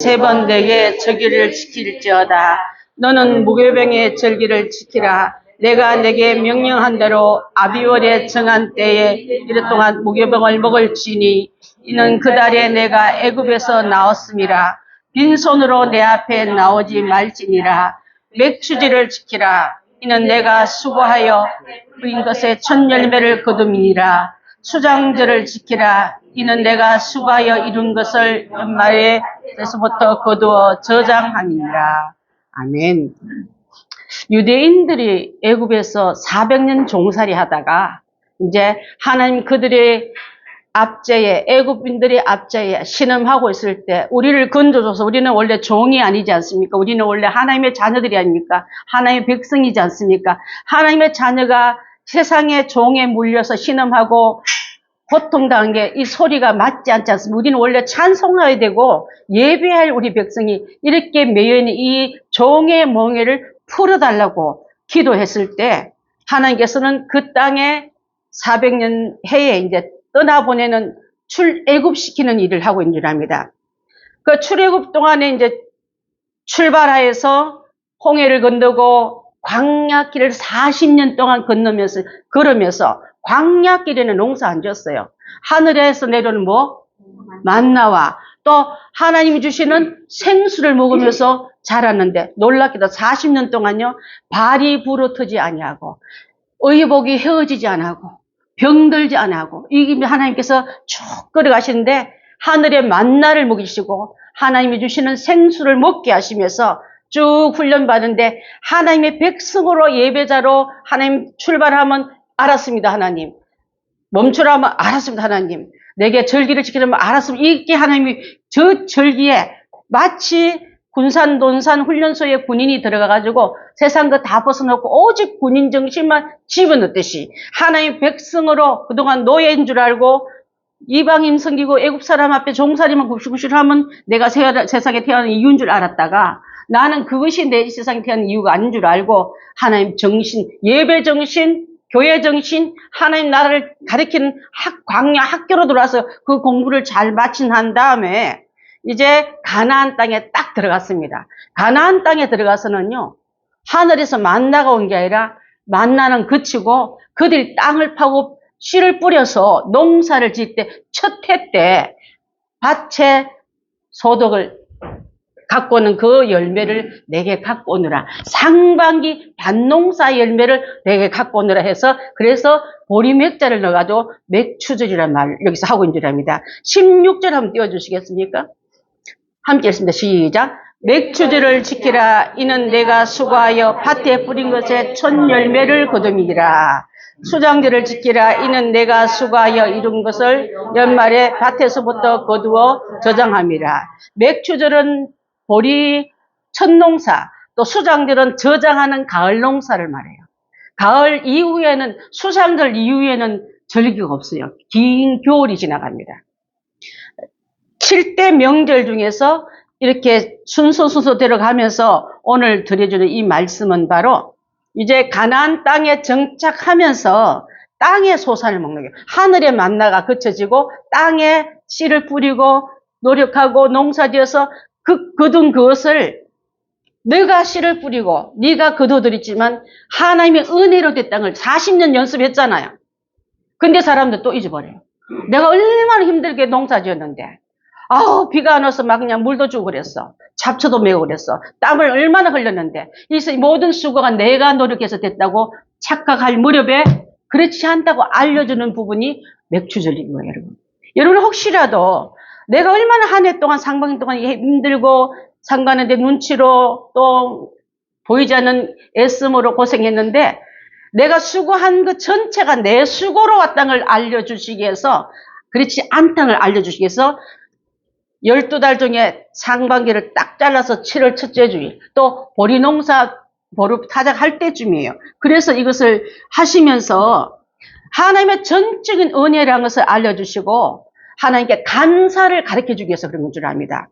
세 번 내게 절기를 지킬지어다. 너는 무교병의 절기를 지키라. 내가 내게 명령한 대로 아비월에 정한 때에 이르 동안 무교병을 먹을지니 이는 그 달에 내가 애굽에서 나왔음이라. 빈손으로 내 앞에 나오지 말지니라. 맥추지를 지키라. 이는 내가 수고하여 부인 것에 첫 열매를 거둠이니라. 수장절을 지키라. 이는 내가 수고하여 이룬 것을 연말에 에서부터 거두어 저장함이니라. 아멘. 유대인들이 애굽에서 400년 종살이 하다가 이제 하나님 그들의 압제에, 애굽인들의 압제에 신음하고 있을 때 우리를 건져줘서, 우리는 원래 종이 아니지 않습니까? 우리는 원래 하나님의 자녀들이 아닙니까? 하나님의 백성이지 않습니까? 하나님의 자녀가 세상의 종에 물려서 신음하고 고통당한 게 이 소리가 맞지 않지 않습니까? 우리는 원래 찬송해야 되고 예배할 우리 백성이 이렇게 매여있는 이 종의 멍에를 풀어달라고 기도했을 때 하나님께서는 그 땅에 400년 해에 이제 떠나보내는 출애굽시키는 일을 하고 있는 줄 압니다. 그 출애굽 동안에 이제 출발하여서 홍해를 건너고 광야길을 40년 동안 걸으면서 광야길에는 농사 안 지었어요. 하늘에서 내려오는 만나와 또 하나님이 주시는 생수를 먹으면서 자랐는데 놀랍게도 40년 동안요, 발이 부러뜨지 아니하고 의복이 헤어지지 않고 병들지 않고 이게 하나님께서 쭉 걸어가시는데 하늘의 만나를 먹이시고 하나님이 주시는 생수를 먹게 하시면서 쭉 훈련받는데 하나님의 백성으로 예배자로 하나님 출발하면 알았습니다. 하나님 멈추라면 알았습니다. 하나님 내게 절기를 지키라면 알았습니다. 이게 하나님이 저 절기에 마치 군산 돈산 훈련소에 군인이 들어가가지고 세상 거 다 벗어놓고 오직 군인 정신만 집어넣듯이 하나님 백성으로 그동안 노예인 줄 알고 이방인 섬기고 애국 사람 앞에 종살이만 굽시굽시 하면 내가 세상에 태어난 이유인 줄 알았다가 나는 그것이 내 세상에 태어난 이유가 아닌 줄 알고 하나님 정신, 예배 정신, 교회 정신, 하나님 나라를 가리키는 광야 학교로 들어와서 그 공부를 잘 마친 한 다음에 이제 가나안 땅에 딱 들어갔습니다. 가나안 땅에 들어가서는요, 하늘에서 만나가 온 게 아니라 만나는 그치고 그들이 땅을 파고 씨를 뿌려서 농사를 지을 때 첫 해 때 밭에 소득을 갖고 오는 그 열매를 내게 갖고 오느라, 상반기 밭농사 열매를 내게 갖고 오느라 해서 그래서 보리맥자를 넣어가지고 맥추절이라는 말을 여기서 하고 있는 줄 압니다. 16절 한번 띄워주시겠습니까? 함께 했습니다. 시작. 맥추절을 지키라. 이는 내가 수고하여 밭에 뿌린 것에 첫 열매를 거둠이니라. 수장절을 지키라. 이는 내가 수고하여 이룬 것을 연말에 밭에서부터 거두어 저장함이라. 맥추절은 보리 첫 농사, 또 수장절은 저장하는 가을 농사를 말해요. 가을 이후에는, 수장절 이후에는 절기가 없어요. 긴 겨울이 지나갑니다. 7대 명절 중에서 이렇게 순서 들어가면서 오늘 드려주는 이 말씀은 바로 이제 가나안 땅에 정착하면서 땅의 소산을 먹는 거예요. 하늘의 만나가 그쳐지고 땅에 씨를 뿌리고 노력하고 농사지어서 거둔 그것을 네가 씨를 뿌리고 네가 거둬들였지만 하나님의 은혜로 된 땅을 40년 연습했잖아요. 근데 사람들 또 잊어버려요. 내가 얼마나 힘들게 농사지었는데 비가 안 와서 막 그냥 물도 주고 그랬어. 잡초도 메고 그랬어. 땀을 얼마나 흘렸는데 이 모든 수고가 내가 노력해서 됐다고 착각할 무렵에 그렇지 않다고 알려주는 부분이 맥추절인 거예요. 여러분 혹시라도 내가 얼마나 한 해 동안 상반기 동안 힘들고 상관한테 눈치로 또 보이지 않는 애씀으로 고생했는데 내가 수고한 그 전체가 내 수고로 왔다는 걸 알려주시기 위해서, 그렇지 않다는 걸 알려주시기 위해서 12달 중에 상반기를 딱 잘라서 7월 첫째 주일, 또 보리 농사 보름 타작할 때쯤이에요. 그래서 이것을 하시면서 하나님의 전적인 은혜라는 것을 알려주시고 하나님께 감사를 가르쳐주기 위해서 그런 줄 압니다.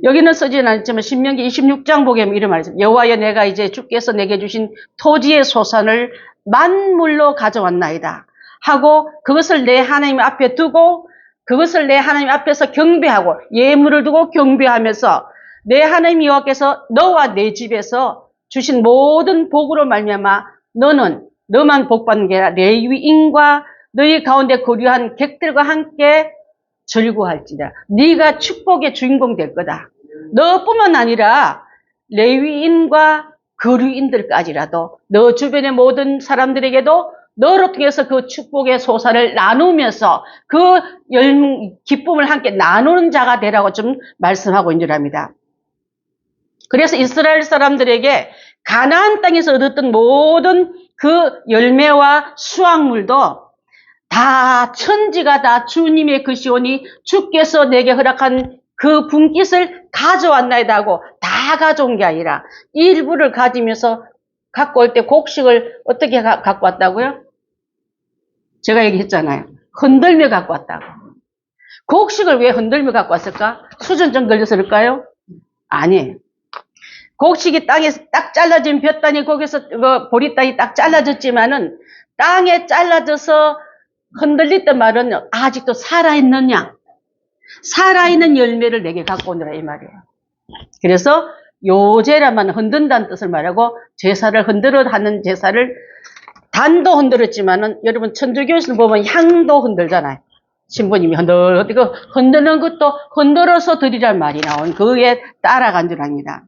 여기는 쓰지는 않지만 신명기 26장 보게 하면 이런 말이 있습니다. 여호와여 내가 이제 주께서 내게 주신 토지의 소산을 만물로 가져왔나이다 하고 그것을 내 하나님 앞에 두고 그것을 내 하나님 앞에서 경배하고 예물을 두고 경배하면서 내 하나님 여호와께서 너와 내 집에서 주신 모든 복으로 말미암아 너만 복받는 게 아니라 레위인과 너희 가운데 거류한 객들과 함께 즐거워할지라. 네가 축복의 주인공 될 거다. 너뿐만 아니라 레위인과 거류인들까지라도 너 주변의 모든 사람들에게도 너로 통해서 그 축복의 소사를 나누면서 그 기쁨을 함께 나누는 자가 되라고 좀 말씀하고 있는 줄 압니다. 그래서 이스라엘 사람들에게 가나안 땅에서 얻었던 모든 그 열매와 수확물도 다 천지가 다 주님의 것이오니 주께서 내게 허락한 그 분깃을 가져왔나이다 하고 다 가져온 게 아니라 일부를 가지면서 갖고 올 때 곡식을 어떻게 갖고 왔다고요? 제가 얘기했잖아요. 흔들며 갖고 왔다고. 곡식을 왜 흔들며 갖고 왔을까? 수전 좀 걸렸을까요? 아니에요. 곡식이 땅에서 딱 잘라진 볕단이 거기서 보리땅이 딱 잘라졌지만은 땅에 잘라져서 흔들렸던 말은 아직도 살아있느냐? 살아있는 열매를 내게 갖고 오느라 이 말이에요. 그래서 요제라만 흔든다는 뜻을 말하고 제사를 흔들어 하는 제사를 단도 흔들었지만은 여러분 천주교에서 보면 향도 흔들잖아요. 신부님이 흔드는 것도 흔들어서 드리란 말이 나온 그에 따라간 줄 압니다.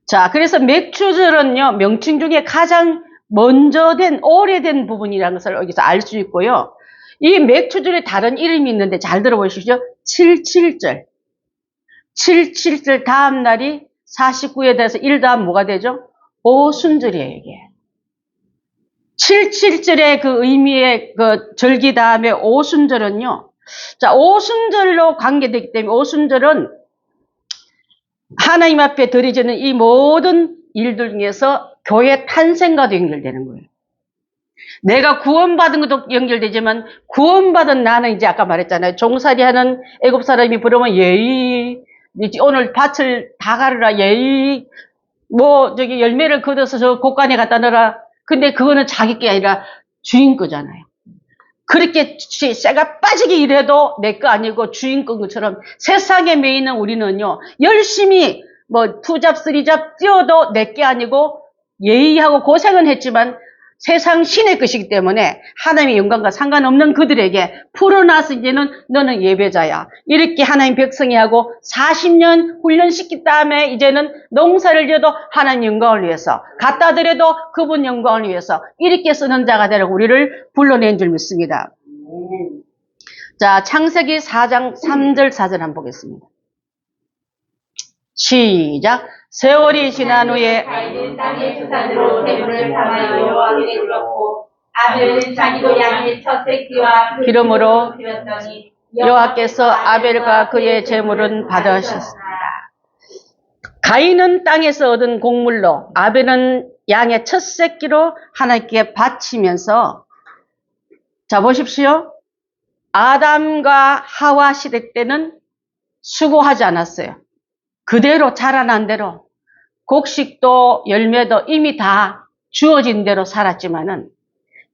자, 그래서 맥주절은요, 명칭 중에 가장 먼저 된, 오래된 부분이라는 것을 여기서 알 수 있고요. 이 맥주절에 다른 이름이 있는데 잘 들어보시죠. 77절. 77절 다음 날이 49에 대해서 1 다음 뭐가 되죠? 오순절이에요, 이게. 77절의 그 의미의 그 절기 다음에 오순절은요. 자, 오순절로 관계되기 때문에 오순절은 하나님 앞에 드려지는 이 모든 일들 중에서 교회 탄생과도 연결되는 거예요. 내가 구원받은 것도 연결되지만 구원받은 나는 이제 아까 말했잖아요. 종살이 하는 애굽 사람이 부르면 예의, 오늘 밭을 다 가르라 예의, 저기 열매를 걷어서 저 곳간에 갖다 넣어라. 근데 그거는 자기 게 아니라 주인 거잖아요. 그렇게 쇠가 빠지게 일해도 내 거 아니고 주인 건 것처럼 세상에 매이는 우리는요, 열심히 투잡, 쓰리잡 뛰어도 내 게 아니고 예의하고 고생은 했지만 세상 신의 것이기 때문에 하나님의 영광과 상관없는 그들에게 풀어놔서 이제는 너는 예배자야. 이렇게 하나님 백성이 하고 40년 훈련시킨 다음에 이제는 농사를 지어도 하나님 영광을 위해서, 갖다 드려도 그분 영광을 위해서 이렇게 쓰는 자가 되라고 우리를 불러낸 줄 믿습니다. 자, 창세기 4장 3절 4절 한번 보겠습니다. 시작. 세월이 지난 후에 가인은 땅의 수산으로 재물을 삼아 여호와께 드렸고 아벨은 자기도 양의 첫 새끼와 기름으로 드렸더니 여호와께서 아벨과 그의 재물은 받으셨습니다. 가인은 땅에서 얻은 곡물로, 아벨은 양의 첫 새끼로 하나님께 바치면서, 자 보십시오. 아담과 하와 시대 때는 수고하지 않았어요. 그대로 자라난 대로 곡식도 열매도 이미 다 주어진 대로 살았지만은,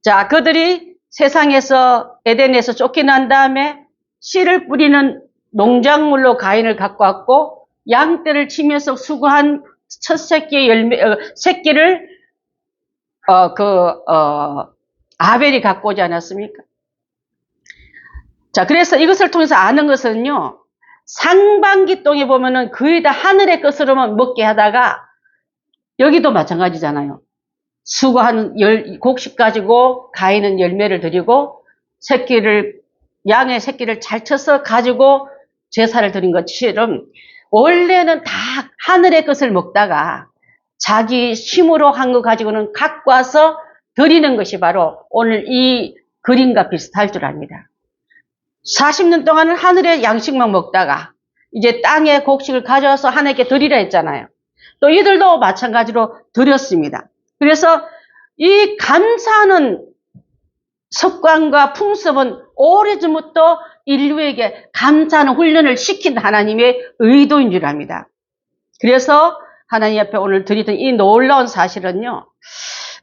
자, 그들이 세상에서 에덴에서 쫓겨난 다음에 씨를 뿌리는 농작물로 가인을 갖고 왔고, 양떼를 치면서 수고한 첫 새끼의 새끼를 아벨이 갖고 오지 않았습니까? 자, 그래서 이것을 통해서 아는 것은요, 상반기 동에 보면은 거의 다 하늘의 것으로만 먹게 하다가, 여기도 마찬가지잖아요. 수고한 곡식 가지고 가인은 열매를 드리고, 양의 새끼를 잘 쳐서 가지고 제사를 드린 것처럼, 원래는 다 하늘의 것을 먹다가 자기 힘으로 한 거 가지고는 갖고 와서 드리는 것이 바로 오늘 이 그림과 비슷할 줄 압니다. 40년 동안은 하늘의 양식만 먹다가 이제 땅의 곡식을 가져와서 하나님께 드리라 했잖아요. 또 이들도 마찬가지로 드렸습니다. 그래서 이 감사하는 습관과 풍습은 오래전부터 인류에게 감사하는 훈련을 시킨 하나님의 의도인 줄 압니다. 그래서 하나님 앞에 오늘 드리던 이 놀라운 사실은요.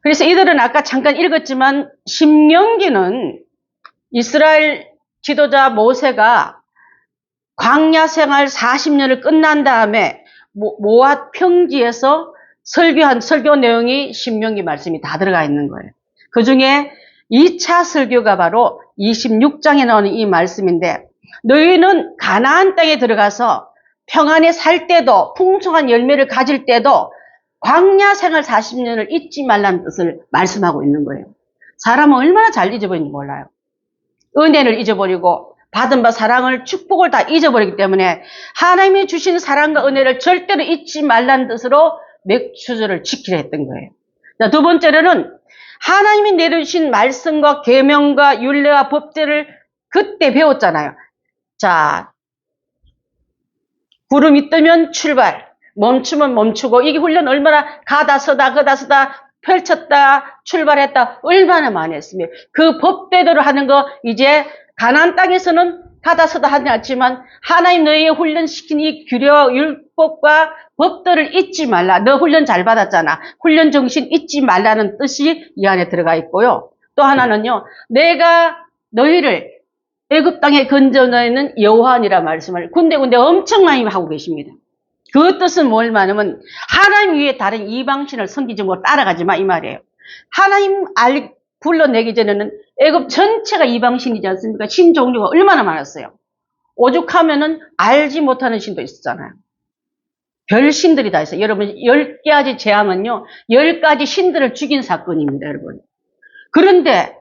그래서 이들은 아까 잠깐 읽었지만 신명기는 이스라엘 지도자 모세가 광야 생활 40년을 끝난 다음에 모압 평지에서 설교한 설교 내용이 신명기 말씀이 다 들어가 있는 거예요. 그 중에 2차 설교가 바로 26장에 나오는 이 말씀인데, 너희는 가나안 땅에 들어가서 평안에 살 때도 풍성한 열매를 가질 때도 광야 생활 40년을 잊지 말라는 뜻을 말씀하고 있는 거예요. 사람은 얼마나 잘 잊어버리는지 몰라요. 은혜를 잊어버리고 받은 바 사랑을 축복을 다 잊어버리기 때문에 하나님이 주신 사랑과 은혜를 절대로 잊지 말라는 뜻으로 맥추절을 지키려 했던 거예요. 자, 두 번째로는 하나님이 내려주신 말씀과 계명과 율례와 법제를 그때 배웠잖아요. 자, 구름이 뜨면 출발, 멈추면 멈추고, 이게 훈련 얼마나 가다 서다 펼쳤다 출발했다 얼마나 많이 했으면, 그 법대로 하는 거 이제 가나안 땅에서는 가다 서다 하지 않지만 하나님 너희에 훈련시킨 이 규례와 율법과 법들을 잊지 말라. 너 훈련 잘 받았잖아. 훈련 정신 잊지 말라는 뜻이 이 안에 들어가 있고요. 또 하나는요, 내가 너희를 애굽 땅에 건져내는 여호와니라 말씀을 군데군데 엄청 많이 하고 계십니다. 그 뜻은 뭘 말하면 하나님 위에 다른 이방신을 섬기지 못 따라가지 마 이 말이에요. 하나님 불러내기 전에는 애굽 전체가 이방신이지 않습니까? 신 종류가 얼마나 많았어요. 오죽하면은 알지 못하는 신도 있었잖아요. 별 신들이 다 있어요. 여러분 10가지 재앙은요 10가지 신들을 죽인 사건입니다. 여러분. 그런데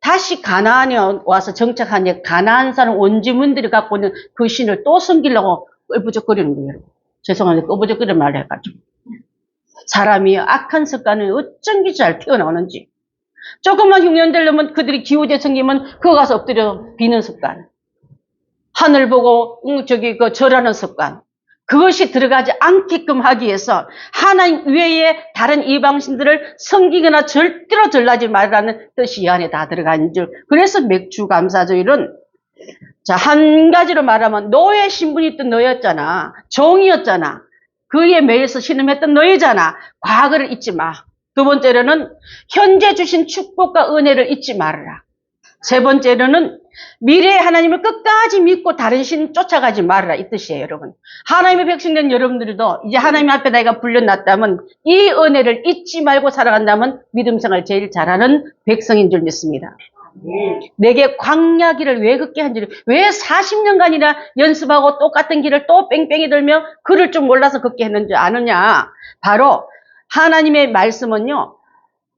다시 가나안에 와서 정착한 가나안 사람 원주민들이 갖고 있는 그 신을 또 섬기려고 꿀부적거리는 거예요. 여러분. 죄송한데 꿀부적거리는 말을 해가지고. 사람이 악한 습관은 어쩐지 잘 튀어나오는지. 조금만 흉년되려면 그들이 기우제 생기면 그거 가서 엎드려 비는 습관. 하늘 보고 절하는 습관. 그것이 들어가지 않게끔 하기 위해서 하나님 외에 다른 이방신들을 섬기거나 절대로 절하지 말라는 뜻이 이 안에 다 들어간 줄. 그래서 맥주감사주일은 자, 한 가지로 말하면 노예 신분이 있던 너였잖아. 종이었잖아. 그에 매여서 신음했던 너희잖아. 과거를 잊지 마. 두 번째로는 현재 주신 축복과 은혜를 잊지 말아라. 세 번째로는 미래의 하나님을 끝까지 믿고 다른 신 쫓아가지 말아라 이 뜻이에요. 여러분. 하나님의 백성된 여러분들도 이제 하나님 앞에 내가 불려놨다면 이 은혜를 잊지 말고 살아간다면 믿음생활 제일 잘하는 백성인 줄 믿습니다. 내게 광야 길을 왜 걷게 한지, 왜 40년간이나 연습하고 똑같은 길을 또 뺑뺑이 돌며 걸을 줄 몰라서 걷게 했는지 아느냐. 바로 하나님의 말씀은요,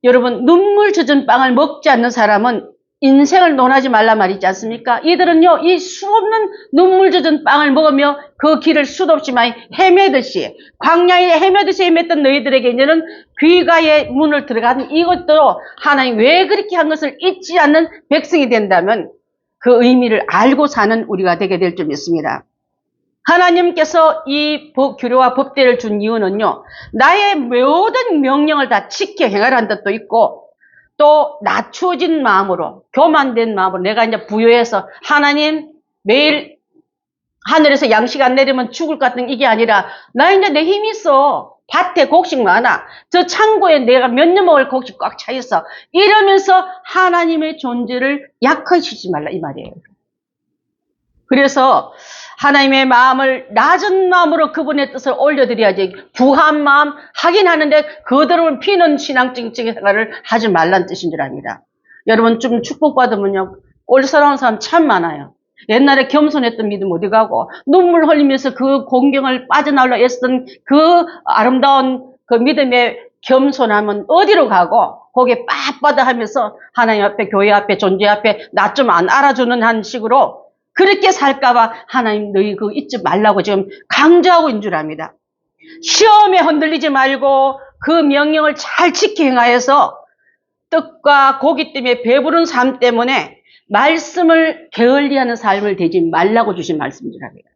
여러분 눈물 젖은 빵을 먹지 않는 사람은 인생을 논하지 말라 말이지 않습니까? 이들은요, 이 수없는 눈물 젖은 빵을 먹으며 그 길을 수도 없이 많이 헤매듯이, 광야에 헤매듯이 헤맸던 너희들에게 이제는 귀가의 문을 들어가는 이것도 하나님 왜 그렇게 한 것을 잊지 않는 백성이 된다면 그 의미를 알고 사는 우리가 되게 될 줄 믿습니다. 하나님께서 이 규례와 법대를 준 이유는요, 나의 모든 명령을 다 지켜 행하라는 뜻도 있고, 또 낮추어진 마음으로, 교만된 마음으로 내가 이제 부여해서 하나님 매일 하늘에서 양식 안 내리면 죽을 것 같은 이게 아니라 나 이제 내 힘이 있어. 밭에 곡식 많아. 저 창고에 내가 몇 년 먹을 곡식 꽉 차 있어. 이러면서 하나님의 존재를 약화시키지 말라 이 말이에요. 그래서 하나님의 마음을 낮은 마음으로 그분의 뜻을 올려드려야지 부한 마음 하긴 하는데 그대로 피는 신앙적인 생활을 하지 말라는 뜻인 줄 압니다. 여러분 좀 축복받으면요 꼴사나운 사람 참 많아요. 옛날에 겸손했던 믿음 어디 가고 눈물 흘리면서 그 공경을 빠져나오려 애쓰던 그 아름다운 그 믿음의 겸손함은 어디로 가고 거기에 빳빳하다 하면서 하나님 앞에 교회 앞에 존재 앞에 나 좀 안 알아주는 한 식으로 그렇게 살까봐 하나님 너희 그거 잊지 말라고 지금 강조하고 있는 줄 압니다. 시험에 흔들리지 말고 그 명령을 잘 지켜 행하여서 떡과 고기 때문에 배부른 삶 때문에 말씀을 게을리하는 삶을 되지 말라고 주신 말씀인 줄 압니다.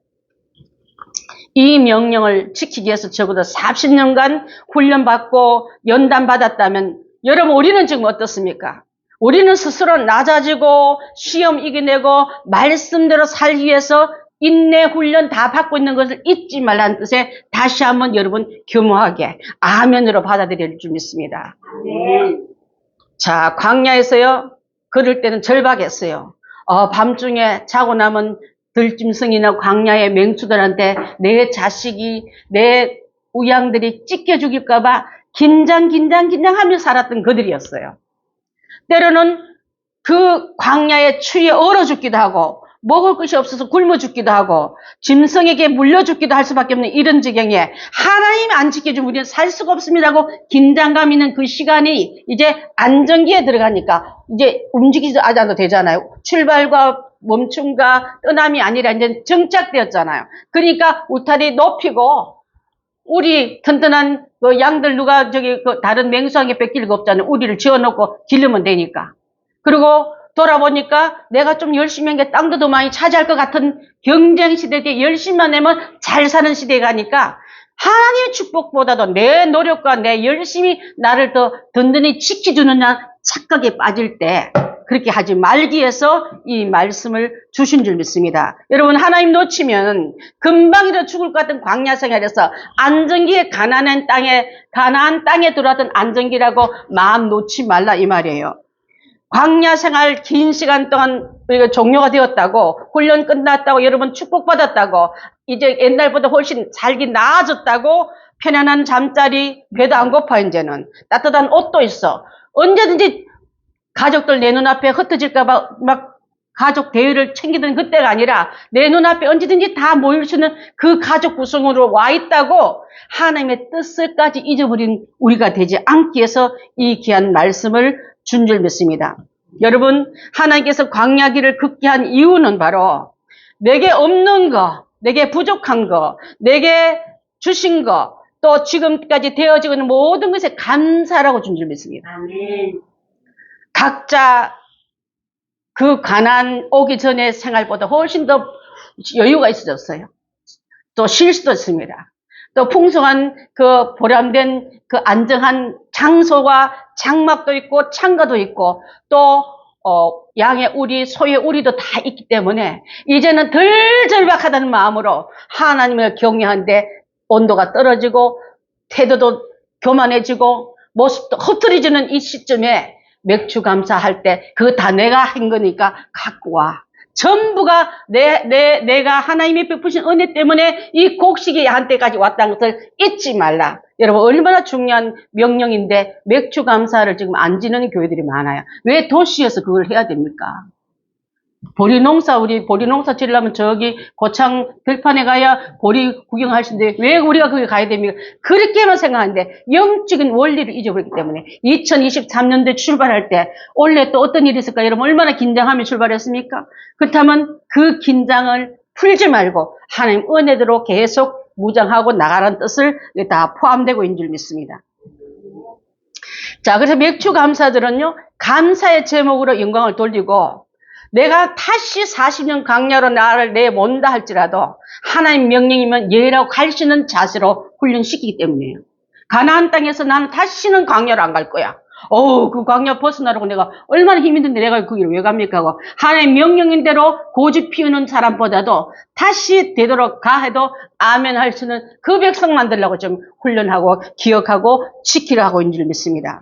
이 명령을 지키기 위해서 적어도 40년간 훈련받고 연단받았다면 여러분 우리는 지금 어떻습니까? 우리는 스스로 낮아지고 시험 이겨내고 말씀대로 살기 위해서 인내 훈련 다 받고 있는 것을 잊지 말라는 뜻에 다시 한번 여러분 교묘하게 아멘으로 받아들일 줄 믿습니다. 자, 광야에서요 걸을 때는 절박했어요. 밤중에 자고 남은 들짐승이나 광야의 맹수들한테 내 자식이, 내 우양들이 찢겨 죽일까봐 긴장하며 살았던 그들이었어요. 때로는 그 광야의 추위에 얼어 죽기도 하고, 먹을 것이 없어서 굶어 죽기도 하고, 짐승에게 물려 죽기도 할 수밖에 없는 이런 지경에 하나님이 안 지켜주면 우리는 살 수가 없습니다 하고 긴장감 있는 그 시간이 이제 안정기에 들어가니까 이제 움직이지 않아도 되잖아요. 출발과 멈춤과 떠남이 아니라 이제 정착되었잖아요. 그러니까 울타리 높이고, 우리 튼튼한 그 양들 누가 그 다른 맹수에게 뺏길 거 없잖아요. 우리를 지어놓고 기르면 되니까. 그리고 돌아보니까 내가 좀 열심히 한 게 땅도 더 많이 차지할 것 같은 경쟁 시대에 열심히만 내면 잘 사는 시대에 가니까 하나님의 축복보다도 내 노력과 내 열심히 나를 더 든든히 지켜주느냐 착각에 빠질 때 그렇게 하지 말기 위해서 이 말씀을 주신 줄 믿습니다. 여러분, 하나님 놓치면 금방이라도 죽을 것 같은 광야 생활에서 안정기에 가나안 땅에 들어왔던 안정기라고 마음 놓지 말라 이 말이에요. 광야 생활 긴 시간 동안 우리가 종료가 되었다고, 훈련 끝났다고, 여러분 축복받았다고, 이제 옛날보다 훨씬 살기 나아졌다고, 편안한 잠자리, 배도 안 고파 이제는. 따뜻한 옷도 있어. 언제든지 가족들 내 눈앞에 흩어질까봐 막 가족 대의를 챙기던 그때가 아니라 내 눈앞에 언제든지 다 모일 수 있는 그 가족 구성으로 와 있다고 하나님의 뜻을까지 잊어버린 우리가 되지 않기 위해서 이 귀한 말씀을 준 줄 믿습니다. 여러분, 하나님께서 광야기를 걷게 한 이유는 바로 내게 없는 거, 내게 부족한 거, 내게 주신 거, 또 지금까지 되어지고 있는 모든 것에 감사라고 준 줄 믿습니다. 아멘. 각자 그 가나안 오기 전의 생활보다 훨씬 더 여유가 있어졌어요. 또 쉴 수도 있습니다. 또 풍성한 그 보람된 그 안정한 장소와 장막도 있고 창가도 있고 또 양의 우리, 소의 우리도 다 있기 때문에 이제는 덜 절박하다는 마음으로 하나님을 경외하는데 온도가 떨어지고 태도도 교만해지고 모습도 흐트러지는 이 시점에 맥주 감사할 때 그거 다 내가 한 거니까 갖고 와. 전부가 내가 하나님이 베푸신 은혜 때문에 이 곡식이 한때까지 왔다는 것을 잊지 말라. 여러분, 얼마나 중요한 명령인데 맥주 감사를 지금 안 지는 교회들이 많아요. 왜 도시에서 그걸 해야 됩니까? 우리 보리 농사 지으려면 저기 고창 들판에 가야 보리 구경할 수 있는데 왜 우리가 거기 가야 됩니까? 그렇게만 생각하는데 영적인 원리를 잊어버리기 때문에 2023년도에 출발할 때 원래 또 어떤 일이 있을까? 여러분 얼마나 긴장하며 출발했습니까? 그렇다면 그 긴장을 풀지 말고 하나님 은혜대로 계속 무장하고 나가라는 뜻을 다 포함되고 있는 줄 믿습니다. 자, 그래서 맥주 감사들은요, 감사의 제목으로 영광을 돌리고 내가 다시 40년 강야로 나를 내몬다 할지라도 하나님 명령이면 예라고 갈 수 있는 자세로 훈련시키기 때문이에요. 가나안 땅에서 나는 다시는 강야로 안 갈 거야. 그 강야 벗어나라고 내가 얼마나 힘이 든데 내가 거기를 왜 갑니까 하고 하나님 명령인 대로 고집 피우는 사람보다도 다시 되도록 가 해도 아멘 할 수 있는 그 백성 만들려고 좀 훈련하고 기억하고 지키라고 있는 줄 믿습니다.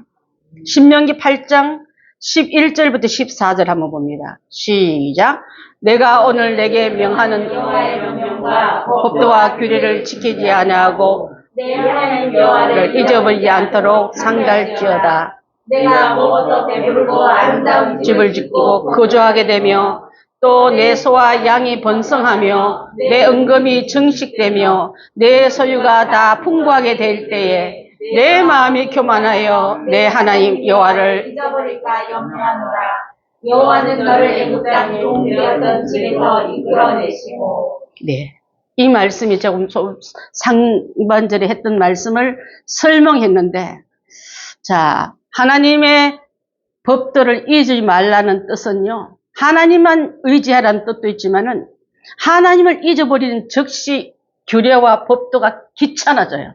신명기 8장 11절부터 14절 한번 봅니다. 시작. 내가 오늘 내게 명하는 여호와의 명령과 법도와 규례를 지키지 아니하고 내 하나님 여호와를 잊어버리지 않도록 상달지어다. 내가 먹어서 배부르고 아름다운 집을 짓고 거주하게 되며 또 내 소와 양이 번성하며 내 은금이 증식되며 내 소유가 다 풍부하게 될 때에 내 마음이 교만하여 내 하나님 여호와를 잊어버릴까 염려하노라. 여호와는 너를 애굽 땅 종되었던 집에서 이끌어내시고. 네. 이 말씀이 조금 상반절에 했던 말씀을 설명했는데, 자, 하나님의 법도를 잊지 말라는 뜻은요, 하나님만 의지하라는 뜻도 있지만은, 하나님을 잊어버리는 즉시 규례와 법도가 귀찮아져요.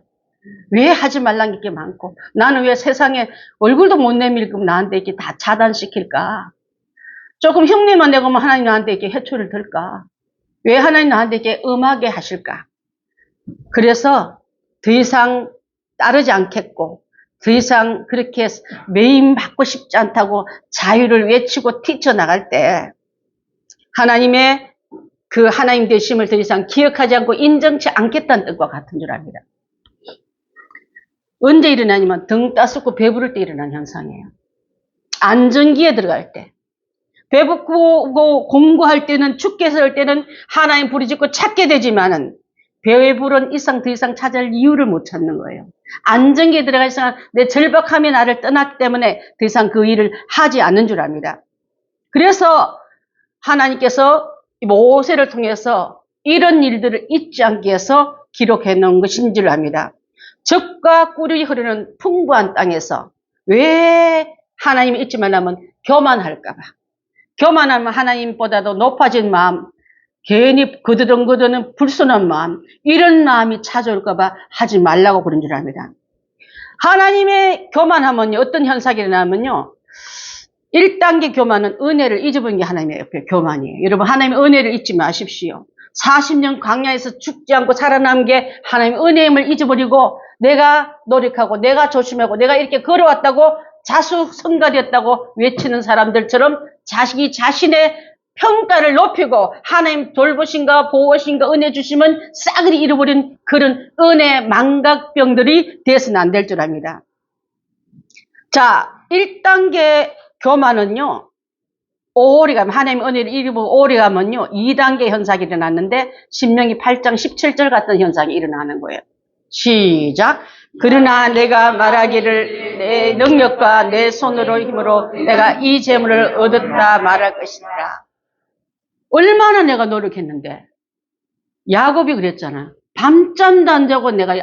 왜 하지 말라는 게 많고, 나는 왜 세상에 얼굴도 못 내밀고 나한테 이렇게 다 차단시킬까? 조금 흉내만 내고 하나님 나한테 이렇게 해초를 들까? 왜 하나님 나한테 이렇게 음하게 하실까? 그래서 더 이상 따르지 않겠고, 더 이상 그렇게 매임 받고 싶지 않다고 자유를 외치고 뛰쳐나갈 때, 하나님의 그 하나님 되심을 더 이상 기억하지 않고 인정치 않겠다는 뜻과 같은 줄 압니다. 언제 일어나냐면 등 따숩고 배부를 때 일어나는 현상이에요. 안정기에 들어갈 때. 배고프고 공부할 때는 죽게 할 때는 하나님 부르짖고 찾게 되지만은 배부른 이상 더 이상 찾을 이유를 못 찾는 거예요. 안정기에 들어갈 순간 내 절박함이 나를 떠났기 때문에 더 이상 그 일을 하지 않는 줄 압니다. 그래서 하나님께서 모세를 통해서 이런 일들을 잊지 않기 위해서 기록해 놓은 것인 줄 압니다. 젖과 꿀이 흐르는 풍부한 땅에서 왜 하나님을 잊지 말라면 교만할까 봐. 교만하면 하나님보다도 높아진 마음, 괜히 거드는 불순한 마음, 이런 마음이 찾아올까 봐 하지 말라고 그런 줄 압니다. 하나님의 교만하면요, 어떤 현상이 일어나면요, 1단계 교만은 은혜를 잊어버린 게 하나님의 옆에 교만이에요. 여러분, 하나님의 은혜를 잊지 마십시오. 40년 광야에서 죽지 않고 살아남은 게 하나님의 은혜임을 잊어버리고 내가 노력하고 내가 조심하고 내가 이렇게 걸어왔다고 자수성가되었다고 외치는 사람들처럼 자식이 자신의 평가를 높이고 하나님 돌보신가 보호신가 은혜 주시면 싸그리 잃어버린 그런 은혜 망각병들이 돼서는 안 될 줄 압니다. 자, 1단계 교만은요, 오래 가면, 하나님의 은혜를 잃어보고 오래 가면요, 2단계 현상이 일어났는데, 신명기 8장 17절 같은 현상이 일어나는 거예요. 시작. 그러나 내가 말하기를 내 능력과 내 손으로 힘으로 내가 이 재물을 얻었다 말할 것이니라. 얼마나 내가 노력했는데, 야곱이 그랬잖아. 밤잠도 안 자고 내가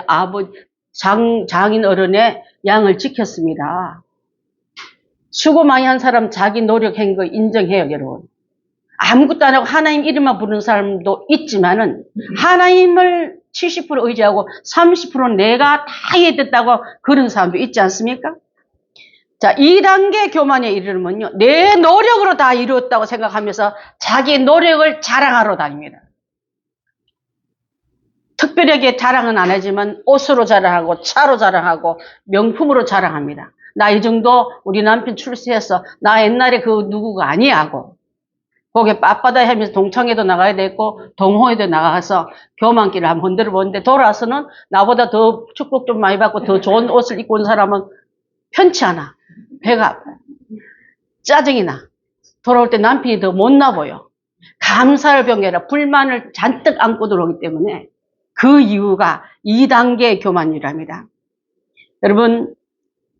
장인 어른의 양을 지켰습니다. 수고 많이 한 사람 자기 노력한 거 인정해요, 여러분. 아무것도 안 하고 하나님 이름만 부르는 사람도 있지만은 하나님을 70% 의지하고 30% 내가 다 이해됐다고 그런 사람도 있지 않습니까? 자, 2단계 교만에 이르면요, 내 노력으로 다 이루었다고 생각하면서 자기 노력을 자랑하러 다닙니다. 특별하게 자랑은 안 하지만 옷으로 자랑하고 차로 자랑하고 명품으로 자랑합니다. 나 이 정도 우리 남편 출세해서 나 옛날에 그 누구가 아니야 하고 거기에 빳빳하게 하면서 동창회도 나가야 되고 동호회도 나가서 교만기를 한번 흔들어 보는데 돌아와서는 나보다 더 축복 좀 많이 받고 더 좋은 옷을 입고 온 사람은 편치 않아. 배가 아파요. 짜증이 나. 돌아올 때 남편이 더 못나 보여. 감사할 병이 아니라 불만을 잔뜩 안고 들어오기 때문에 그 이유가 2단계의 교만이랍니다. 여러분,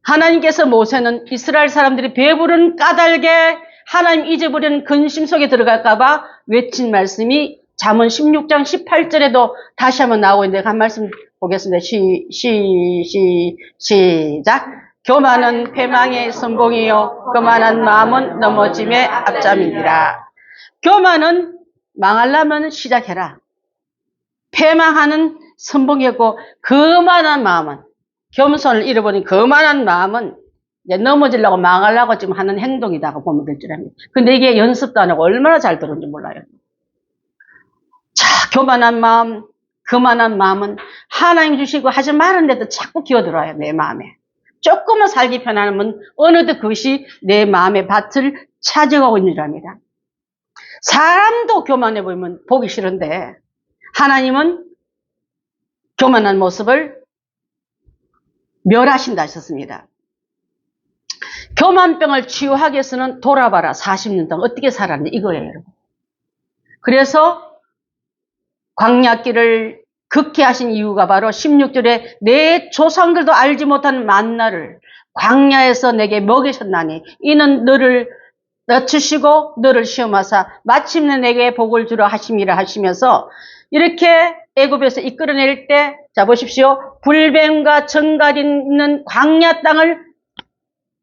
하나님께서 모세는 이스라엘 사람들이 배부른 까닭에 하나님 잊어버리는 근심 속에 들어갈까봐 외친 말씀이 잠언 16장 18절에도 다시 한번 나오고 있는데 한 말씀 보겠습니다. 시작. 교만은 패망의 선봉이요 거만한 마음은 넘어짐의 앞잠이니라. 교만은 망하려면 시작해라. 패망하는 선봉이고 거만한 마음은 겸손을 잃어버린 거만한 마음은 이제 넘어지려고 망하려고 지금 하는 행동이다고 보면 될 줄 압니다. 근데 이게 연습도 안 하고 얼마나 잘 들었는지 몰라요. 자, 교만한 마음, 거만한 마음은 하나님 주시고 하지 말았는데도 자꾸 기어들어와요, 내 마음에. 조금만 살기 편하면 어느덧 그것이 내 마음의 밭을 차지하고 있는 줄 압니다. 사람도 교만해 보이면 보기 싫은데 하나님은 교만한 모습을 멸하신다 하셨습니다. 교만병을 치유하기 위해서는 돌아봐라 40년 동안 어떻게 살았는지 이거예요, 여러분. 그래서 광야길을 극히 하신 이유가 바로 16절에 내 조상들도 알지 못한 만나를 광야에서 내게 먹이셨나니 이는 너를 낮추시고 너를 시험하사 마침내 내게 복을 주려 하심이라 하시면서 이렇게 애굽에서 이끌어낼 때 자 보십시오. 불뱀과 정갈이 있는 광야 땅을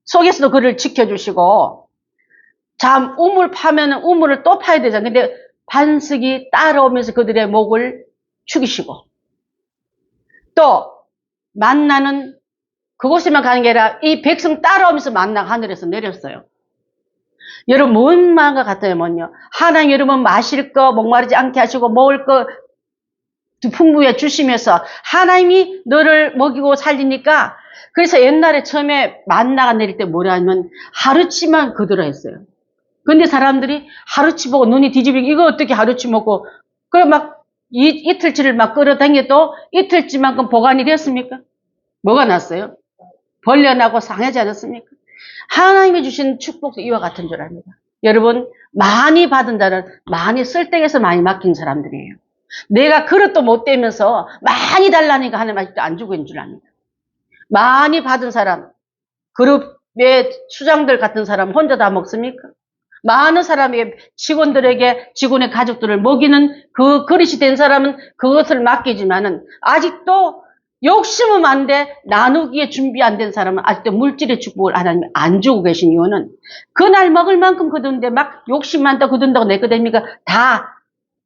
속에서도 그를 지켜주시고 자 우물 파면은 우물을 또 파야 되잖아요. 근데 반석이 따라오면서 그들의 목을 죽이시고 또 만나는 그곳에만 가는 게 아니라 이 백성 따라오면서 만나가 하늘에서 내렸어요. 여러분 뭔 마음과 같아요? 뭐요? 하나님 여러분 마실 거 목마르지 않게 하시고 먹을 거 풍부해 주시면서 하나님이 너를 먹이고 살리니까 그래서 옛날에 처음에 만나가 내릴 때 뭐라 하면 하루치만 거들어 했어요. 근데 사람들이 하루치 보고 눈이 뒤집히고 이거 어떻게 하루치 먹고 그래 막 이틀치를 막 끌어당겨도 이틀치만큼 보관이 됐습니까? 뭐가 났어요? 벌레나고 상하지 않았습니까? 하나님이 주신 축복도 이와 같은 줄 압니다. 여러분 많이 받은 자는 많이 쓸데에서 많이 맡긴 사람들이에요. 내가 그릇도 못 대면서 많이 달라니까 하나님 아직도 안 주고 있는 줄 압니다. 많이 받은 사람, 그룹의 수장들 같은 사람 혼자 다 먹습니까? 많은 사람에게 직원의 가족들을 먹이는 그 그릇이 된 사람은 그것을 맡기지만은 아직도 욕심은 안 돼 나누기에 준비 안 된 사람은 아직도 물질의 축복을 하나님이 안 주고 계신 이유는 그날 먹을 만큼 거두는데 막 욕심 많다 거둔다고 내 거 됩니까? 다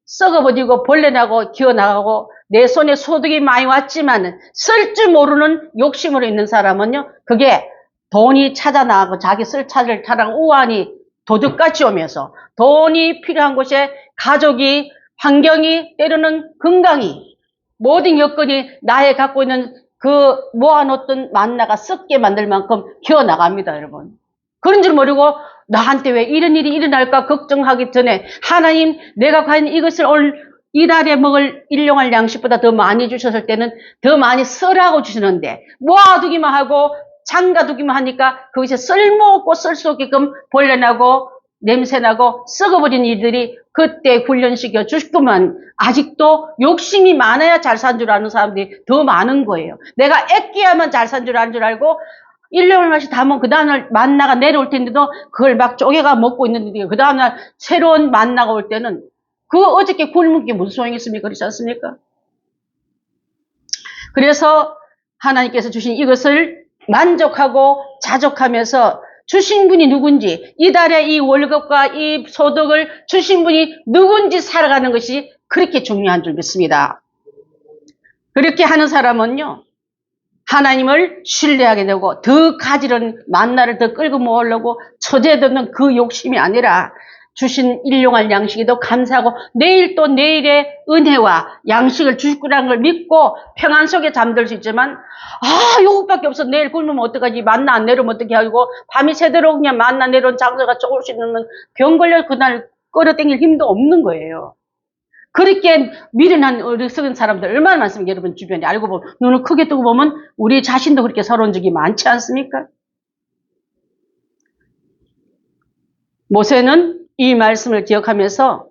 썩어버리고 벌레나고 기어나가고 내 손에 소득이 많이 왔지만 쓸 줄 모르는 욕심으로 있는 사람은요 그게 돈이 찾아나가고 자기 쓸 차를 타랑 우환이 도둑같이 오면서 돈이 필요한 곳에 가족이 환경이 때로는 건강이 모든 여건이 나의 갖고 있는 그 모아놓던 만나가 썩게 만들 만큼 기어나갑니다 여러분. 그런 줄 모르고 나한테 왜 이런 일이 일어날까 걱정하기 전에 하나님 내가 과연 이것을 이달에 먹을 일용할 양식보다 더 많이 주셨을 때는 더 많이 쓰라고 주시는데 모아두기만 하고 장가두기만 하니까 거기서 쓸모없고 쓸 수 없게끔 벌레나고 냄새나고 썩어버린 일들이 그때 훈련시켜 주시구만. 아직도 욕심이 많아야 잘 산 줄 아는 사람들이 더 많은 거예요. 내가 애끼야만 잘 산 줄 아는 줄 알고 일용할 맛이 다 먹으면 그 다음날 만나가 내려올 텐데도 그걸 막 쪼개가 먹고 있는데 그 다음날 새로운 만나가 올 때는 그 어저께 굶은 게 무슨 소용이 있습니까? 그렇지 않습니까? 그래서 하나님께서 주신 이것을 만족하고 자족하면서 주신 분이 누군지 이달에 이 월급과 이 소득을 주신 분이 누군지 살아가는 것이 그렇게 중요한 줄 믿습니다. 그렇게 하는 사람은요 하나님을 신뢰하게 되고 더 가지런 만나를 더 끌고 모으려고 처제되는 그 욕심이 아니라 주신 일용할 양식에도 감사하고 내일 또 내일의 은혜와 양식을 주실 거라는 걸 믿고 평안 속에 잠들 수 있지만 요것밖에 없어 내일 굶으면 어떡하지 만나 안 내려오면 어떡해 하고 밤이 새도록 그냥 만나 내려온 장소가 조금씩 넣으면 병 걸려 그날 끌어당길 힘도 없는 거예요. 그렇게 미련한 어리석은 사람들 얼마나 많습니까? 여러분 주변에 알고 보면 눈을 크게 뜨고 보면 우리 자신도 그렇게 서러운 적이 많지 않습니까? 모세는 이 말씀을 기억하면서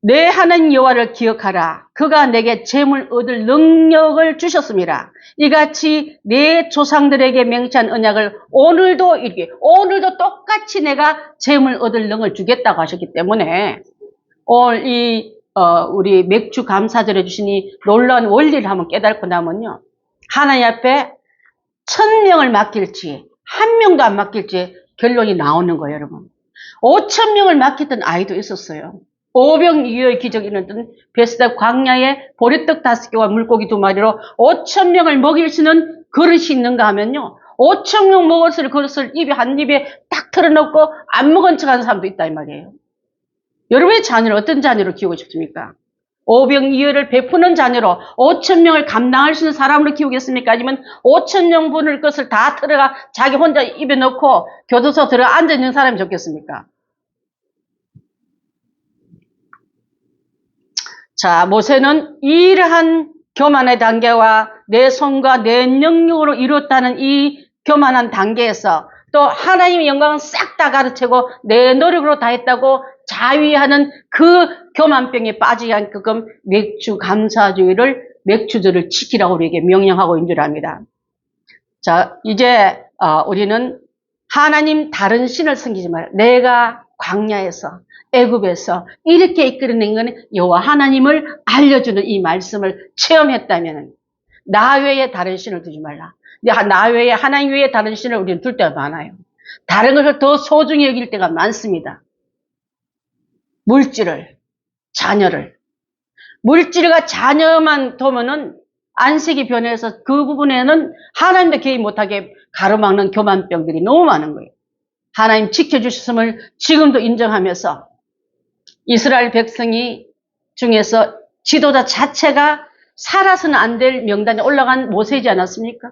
내 하나님 여호와를 기억하라. 그가 내게 재물 얻을 능력을 주셨습니다. 이같이 내 조상들에게 맹세한 언약을 오늘도 똑같이 내가 재물 얻을 능력을 주겠다고 하셨기 때문에 오늘 우리 맥주 감사절에 주신 이 놀라운 원리를 한번 깨닫고 나면요. 하나님 앞에 1000명을 맡길지 1명도 안 맡길지 결론이 나오는 거예요, 여러분. 5000명을 맡겼던 아이도 있었어요. 오병이어의 기적이 일어났던 베스다 광야에 보리떡 5개와 물고기 2마리로 5000명을 먹일 수 있는 그릇이 있는가 하면요. 5000명 먹을 그릇을 한 입에 딱 털어놓고 안 먹은 척하는 사람도 있다 이 말이에요. 여러분의 자녀를 어떤 자녀로 키우고 싶습니까? 오병이어를 베푸는 자녀로 5000명을 감당할 수 있는 사람으로 키우겠습니까? 아니면 5000명 분을 것을 다 털어가 자기 혼자 입에 넣고 교도소 들어 앉아있는 사람이 좋겠습니까? 자, 모세는 이러한 교만의 단계와 내 손과 내 능력으로 이뤘다는 이 교만한 단계에서 또 하나님의 영광은 싹 다 가르치고 내 노력으로 다 했다고 자위하는 그 교만병에 빠지지 않게끔 맥주들을 지키라고 우리에게 명령하고 있는 줄 압니다. 자, 이제 우리는 하나님 다른 신을 섬기지 말라. 내가 광야에서 애굽에서 이렇게 이끌어낸 것은 여호와 하나님을 알려주는 이 말씀을 체험했다면 나 외에 다른 신을 두지 말라. 나 외에 하나님 외에 다른 신을 우리는 둘 때가 많아요. 다른 것을 더 소중히 여길 때가 많습니다. 물질을, 자녀를. 물질과 자녀만 두면은 안색이 변해서 그 부분에는 하나님도 개입 못하게 가로막는 교만병들이 너무 많은 거예요. 하나님 지켜주셨음을 지금도 인정하면서 이스라엘 백성이 중에서 지도자 자체가 살아서는 안 될 명단에 올라간 모세이지 않았습니까?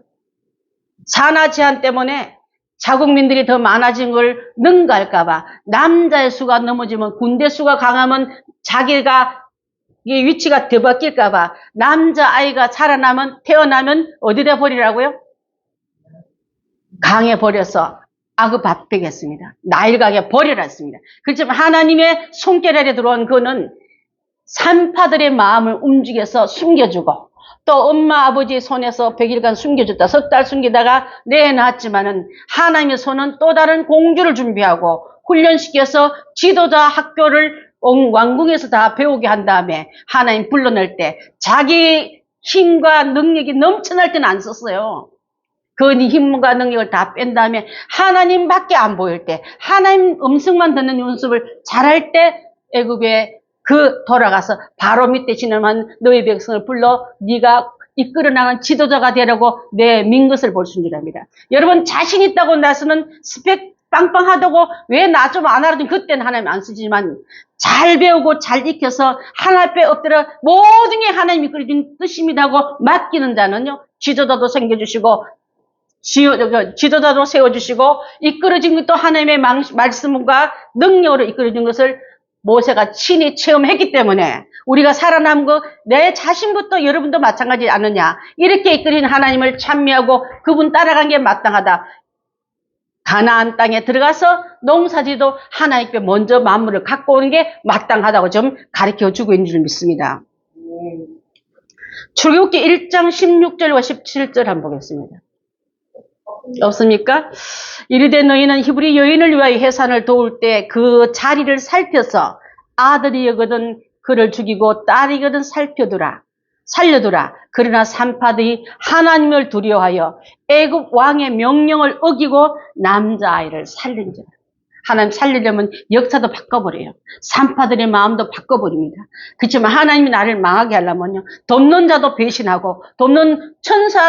산하 제한 때문에 자국민들이 더 많아진 걸 능가할까봐, 남자의 수가 넘어지면, 군대 수가 강하면 자기가 이 위치가 뒤바뀔까봐, 남자아이가 태어나면 어디다 버리라고요? 강에 버려서 아급합되겠습니다. 나일강에 버리라 했습니다. 그렇지만 하나님의 손길 아래 들어온 그는 산파들의 마음을 움직여서 숨겨주고, 또 엄마 아버지 손에서 100일간 숨겨줬다, 석 달 숨기다가 내놨지만은 하나님의 손은 또 다른 공주를 준비하고 훈련시켜서 지도자 학교를 왕궁에서 다 배우게 한 다음에 하나님 불러낼 때 자기 힘과 능력이 넘쳐날 때는 안 썼어요. 그 힘과 능력을 다 뺀 다음에 하나님밖에 안 보일 때, 하나님 음성만 듣는 연습을 잘할 때 애굽에 돌아가서 바로 밑에 지나면 너희 백성을 불러 네가 이끌어 나간 지도자가 되라고 내민 것을 볼 수 있습니다. 여러분, 자신 있다고 나서는 스펙 빵빵하다고 왜 나 좀 안 알아준, 그때는 하나님 안 쓰지만 잘 배우고 잘 익혀서 하나님 앞에 엎드려 모든 게 하나님이 이끌어준 뜻입니다 하고 맡기는 자는요, 지도자도 생겨주시고 지도자도 세워주시고 이끌어진 것도 하나님의 말씀과 능력으로 이끌어진 것을 모세가 친히 체험했기 때문에 우리가 살아남은 거, 내 자신부터 여러분도 마찬가지 않느냐. 이렇게 이끌린 하나님을 찬미하고 그분 따라간 게 마땅하다. 가나안 땅에 들어가서 농사지도 하나님께 먼저 만물을 갖고 오는 게 마땅하다고 좀 가르쳐주고 있는 줄 믿습니다. 출애굽기 1장 16절과 17절 한번 보겠습니다. 없습니까? 이르되 너희는 히브리 여인을 위하여 해산을 도울 때 그 자리를 살펴서 아들이거든 그를 죽이고 딸이거든 살려두라. 그러나 산파들이 하나님을 두려워하여 애굽 왕의 명령을 어기고 남자아이를 살린지라. 하나님 살리려면 역사도 바꿔버려요. 산파들의 마음도 바꿔버립니다. 그렇지만 하나님이 나를 망하게 하려면요, 돕는 자도 배신하고 돕는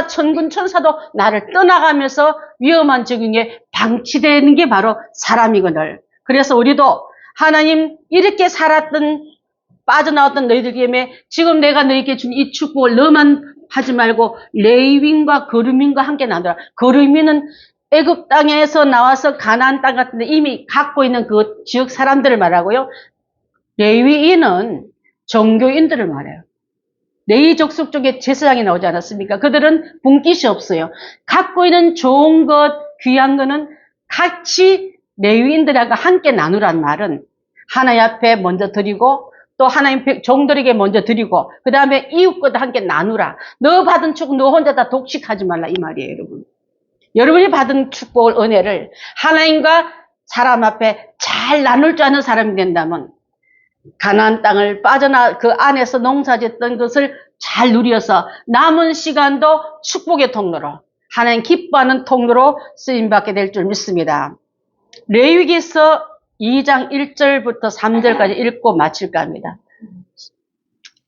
천군 천사도 나를 떠나가면서 위험한 적용에 방치되는 게 바로 사람이거늘. 그래서 우리도 하나님 이렇게 살았던 빠져나왔던 너희들에게 지금 내가 너희에게 준 이 축복을 너만 하지 말고 레위인과 거류민과 함께 나누라. 거류민은 애굽 땅에서 나와서 가나안 땅 같은데 이미 갖고 있는 그 지역 사람들을 말하고요. 레위인은 종교인들을 말해요. 레위 족속 쪽에 제사장이 나오지 않았습니까? 그들은 분깃이 없어요. 갖고 있는 좋은 것, 귀한 거는 같이 레위인들하고 함께 나누란 말은 하나님 앞에 먼저 드리고 또 하나님 종들에게 먼저 드리고 그 다음에 이웃과도 함께 나누라. 너 받은 축복 너 혼자 다 독식하지 말라 이 말이에요, 여러분. 여러분이 받은 축복을, 은혜를 하나님과 사람 앞에 잘 나눌 줄 아는 사람이 된다면 가나안 땅을 그 안에서 농사짓던 것을 잘 누려서 남은 시간도 축복의 통로로, 하나님 기뻐하는 통로로 쓰임받게 될 줄 믿습니다. 레위기서 2장 1절부터 3절까지 읽고 마칠까 합니다.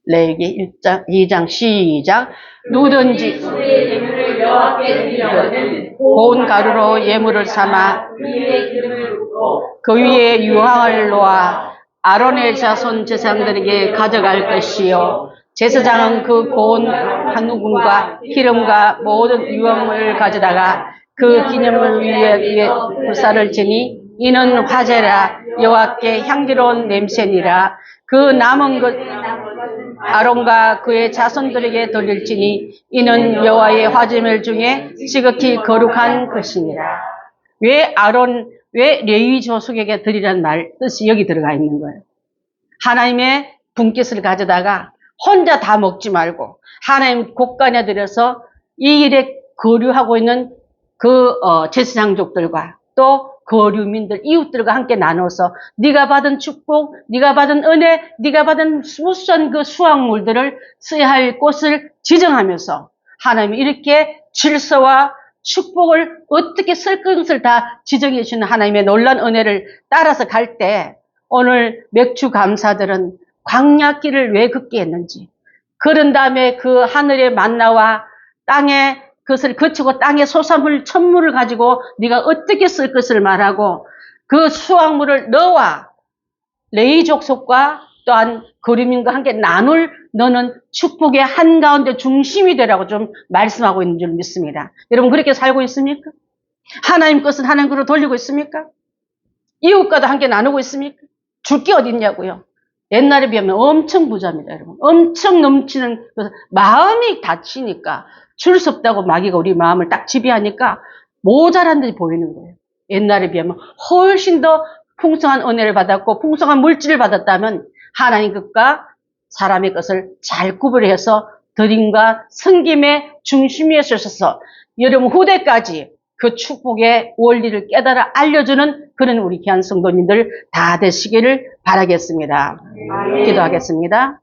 레위기 2장 시작. 누구든지 우리의 예물을 여호와께 드리려거든 고운 가루로 예물을 삼아 위에 기름을 붓고 그 위에 유황을 놓아 아론의 자손 제사장들에게 가져갈 것이요, 제사장은 그 고운 한 우금과 기름과 모든 유황을 가져다가 그 기념물 위에 불사를 지니 이는 화제라, 여호와께 향기로운 냄새니라. 그 남은 것 아론과 그의 자손들에게 돌릴지니 이는 여호와의 화제물 중에 지극히 거룩한 것이니라. 왜 레위 조속에게 드리라는 뜻이 여기 들어가 있는 거예요. 하나님의 분깃을 가져다가 혼자 다 먹지 말고 하나님 곳간에 들여서 이 일에 거류하고 있는 그 제사장족들과 또 거류민들, 이웃들과 함께 나눠서 네가 받은 축복, 네가 받은 은혜, 네가 받은 무수한 그 수확물들을 써야 할 곳을 지정하면서 하나님이 이렇게 질서와 축복을 어떻게 쓸 것을 다 지정해 주는 하나님의 놀라운 은혜를 따라서 갈 때 오늘 맥주 감사들은 광야길을 왜 걷게 했는지, 그런 다음에 그 하늘의 만나와 땅에 그것을 거치고 땅의 소산물, 천물을 가지고 네가 어떻게 쓸 것을 말하고 그 수확물을 너와 레위 족속과 또한 거류민과 함께 나눌 너는 축복의 한가운데 중심이 되라고 좀 말씀하고 있는 줄 믿습니다. 여러분 그렇게 살고 있습니까? 하나님 것은 하나님 것으로 돌리고 있습니까? 이웃과도 함께 나누고 있습니까? 줄 게 어디 있냐고요. 옛날에 비하면 엄청 부자입니다, 여러분. 엄청 넘치는, 마음이 다치니까 줄 수 없다고 마귀가 우리 마음을 딱 지배하니까 모자란 듯이 보이는 거예요. 옛날에 비하면 훨씬 더 풍성한 은혜를 받았고 풍성한 물질을 받았다면 하나님 것과 사람의 것을 잘 구분해서 드림과 섬김의 중심에 서셔서 여러분 후대까지 그 축복의 원리를 깨달아 알려주는 그런 우리 귀한 성도님들 다 되시기를 바라겠습니다. 기도하겠습니다.